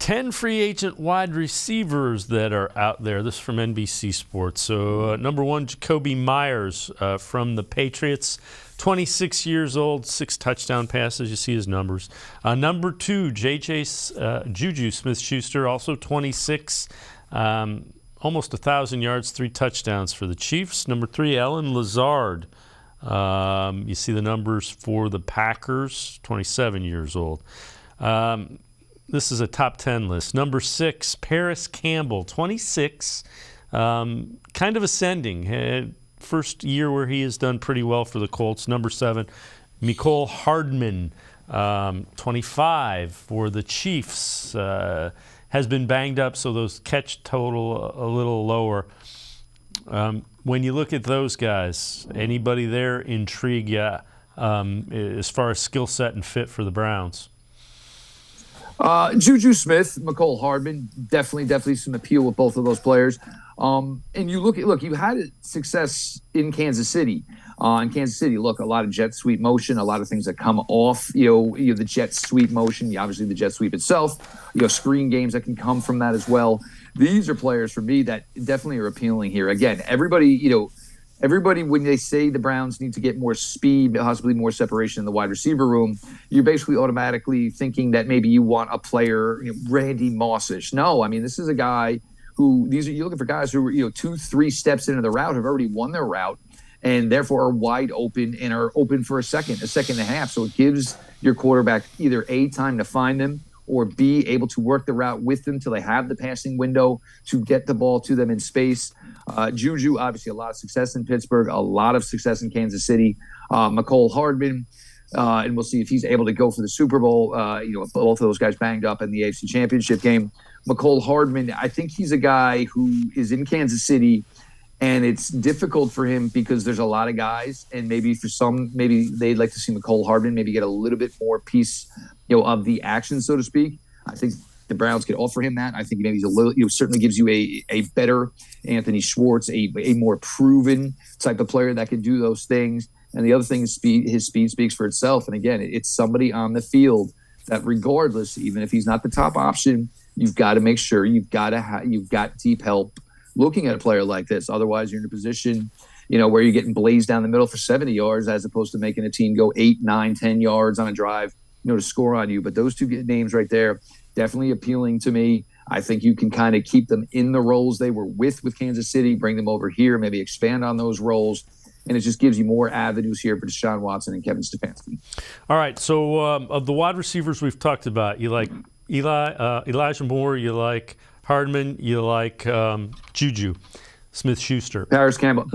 10 free agent wide receivers that are out there. This is from NBC Sports. So number 1, Jakobi Meyers from the Patriots. 26 years old, 6 touchdown passes. You see his numbers. Number 2, JuJu Smith-Schuster, also 26, almost 1,000 yards, 3 touchdowns for the Chiefs. Number 3, Lazard. You see the numbers for the Packers, 27 years old. This is a top 10 list. Number 6, Parris Campbell, 26, kind of ascending. First year where he has done pretty well for the Colts. Number 7, Mecole Hardman, 25 for the Chiefs. Has been banged up, so those catch total a little lower. When you look at those guys, anybody there intrigue you as far as skill set and fit for the Browns? JuJu Smith, Mecole Hardman, definitely some appeal with both of those players. And you look, you had success in Kansas City. In Kansas City, look, a lot of jet sweep motion, a lot of things that come off, the jet sweep motion, obviously the jet sweep itself, screen games that can come from that as well. These are players for me that definitely are appealing here. Again, everybody, when they say the Browns need to get more speed, possibly more separation in the wide receiver room, you're basically automatically thinking that maybe you want a player, Randy Moss-ish. No, I mean, this is a guy who, you're looking for guys who are, 2-3 steps into the route, have already won their route, and therefore are wide open and are open for a second and a half. So it gives your quarterback either A, time to find them, or B, able to work the route with them till they have the passing window to get the ball to them in space. JuJu, obviously a lot of success in Pittsburgh, a lot of success in Kansas City. Mecole Hardman, and we'll see if he's able to go for the Super Bowl. Both of those guys banged up in the AFC Championship game. Mecole Hardman, I think he's a guy who is in Kansas City, and it's difficult for him because there's a lot of guys, and maybe for some, maybe they'd like to see Mecole Hardman maybe get a little bit more piece, of the action, so to speak. I think the Browns could offer him that. I think maybe he's a little, certainly gives you a better Anthony Schwartz, a more proven type of player that can do those things. And the other thing is speed. His speed speaks for itself. And again, it's somebody on the field that, regardless, even if he's not the top option, you've got to make sure you've got deep help looking at a player like this. Otherwise, you're in a position, where you're getting blazed down the middle for 70 yards as opposed to making a team go 8, 9, 10 yards on a drive, to score on you. But those two names right there, definitely appealing to me. I think you can kind of keep them in the roles they were with Kansas City, bring them over here, maybe expand on those roles. And it just gives you more avenues here for Deshaun Watson and Kevin Stefanski. All right. So of the wide receivers we've talked about, you like Elijah Moore, you like Hardman, you like JuJu Smith-Schuster. Parris Campbell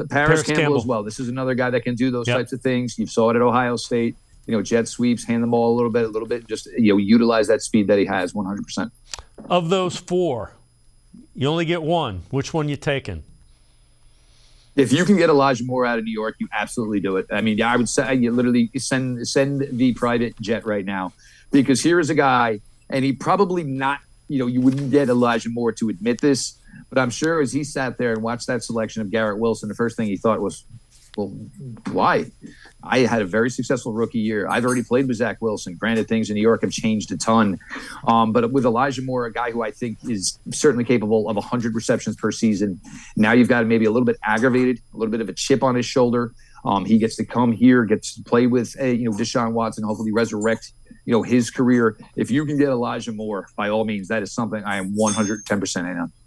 as well. This is another guy that can do those types of things. You saw it at Ohio State. Jet sweeps, hand the ball a little bit, just, utilize that speed that he has 100%. Of those 4, you only get one. Which one you taking? If you can get Elijah Moore out of New York, you absolutely do it. I mean, I would say you literally send the private jet right now, because here is a guy, and he probably not, you wouldn't get Elijah Moore to admit this, but I'm sure as he sat there and watched that selection of Garrett Wilson, the first thing he thought was, well, why? I had a very successful rookie year. I've already played with Zach Wilson. Granted, things in New York have changed a ton. But with Elijah Moore, a guy who I think is certainly capable of 100 receptions per season, now you've got maybe a little bit aggravated, a little bit of a chip on his shoulder. He gets to come here, gets to play with Deshaun Watson, hopefully resurrect his career. If you can get Elijah Moore, by all means, that is something I am 110% in on.